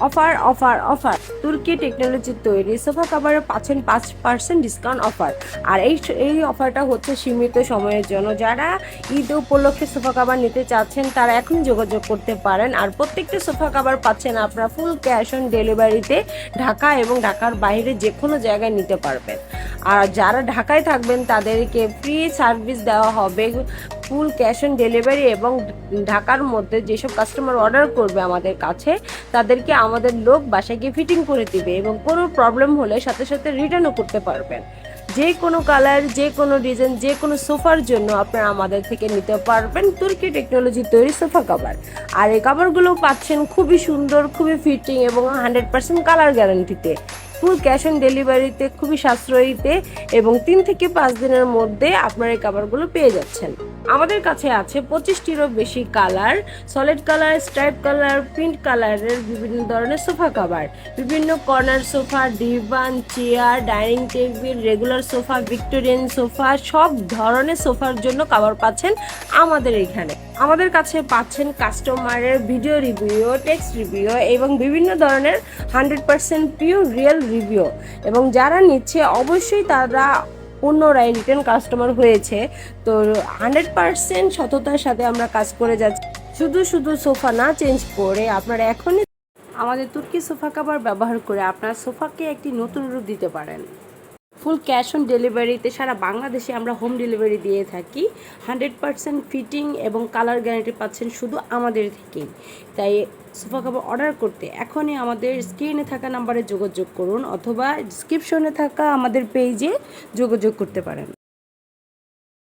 Offer offer offer তুর্কি টেকনোলজির তৈরি সোফা কাভারে পাচ্ছেন 5% ডিসকাউন্ট অফার। আর এই অফারটা হচ্ছে সীমিত সময়ের জন্য। যারা ঈদ উপলক্ষে সোফা কাভার নিতে চাচ্ছেন তারা এখন যোগাযোগ করতে পারেন। আর প্রত্যেকটা সোফা কাভার পাচ্ছেন আপনারা ফুল ক্যাশ অন ডেলিভারিতে ঢাকা এবং ঢাকার বাইরে যে কোনো জায়গায় নিতে পারবেন। আর যারা ঢাকায় থাকবেন তাদেরকে ফ্রি সার্ভিস দেওয়া হবে, ফুল ক্যাশ অন ডেলিভারি। এবং ঢাকার মধ্যে যেসব কাস্টমার অর্ডার করবে আমাদের কাছে তাদেরকে আমাদের লোক বাসায় গিয়ে ফিটিং করে দিবে এবং কোনো প্রবলেম হলে সাথে সাথে রিটার্নও করতে পারবেন। যে কোনো কালার, যে কোনো ডিজাইন, যে কোনো সোফার জন্য আপনারা আমাদের থেকে নিতে পারবেন তুর্কি টেকনোলজি তৈরি সোফা কাভার। আর এই কাভারগুলো পাচ্ছেন খুবই সুন্দর, খুবই ফিটিং এবং 100% কালার গ্যারান্টিতে, ফুল ক্যাশ অন ডেলিভারিতে, খুবই সাশ্রয়ীতে এবং 3 থেকে 5 দিনের মধ্যে আপনার এই কাভারগুলো পেয়ে যাচ্ছেন। আমাদের কাছে আছে 25টিরও বেশি colour, solid colour, stripe colour, print কালারের বিভিন্ন ধরনের সোফা কাভার। বিভিন্ন corner sofa, divan, chair, dining table, regular sofa, Victorian sofa, সব ধরনের সোফার জন্য কাভার পাচ্ছেন আমাদের এখানে। আমাদের কাছে পাচ্ছেন কাস্টমারের ভিডিও রিভিউ, টেক্সট রিভিউ এবং বিভিন্ন ধরনের 100% পিওর রিয়েল রিভিউ। এবং যারা নিচ্ছে অবশ্যই তারা পুনরায় রিটার্ন কাস্টমার হয়েছে। তো 100% সততার সাথে আমরা কাজ করে যাচ্ছি। শুধু শুধু সোফা না চেঞ্জ করে আপনারা এখনই আমাদের তুর্কি সোফা কাভার ব্যবহার করে আপনার সোফাকে একটি নতুন রূপ দিতে পারেন। ফুল ক্যাশ অন ডেলিভারিতে সারা বাংলাদেশে আমরা হোম ডেলিভারি দিয়ে থাকি। 100% ফিটিং এবং কালার গ্যারান্টি পাচ্ছেন শুধু আমাদের থেকেই। তাই সোফা কাভার অর্ডার করতে এখনই আমাদের স্ক্রিনে থাকা নাম্বারে যোগাযোগ করুন অথবা ডিসক্রিপশনে থাকা আমাদের পেজে যোগাযোগ করতে পারেন।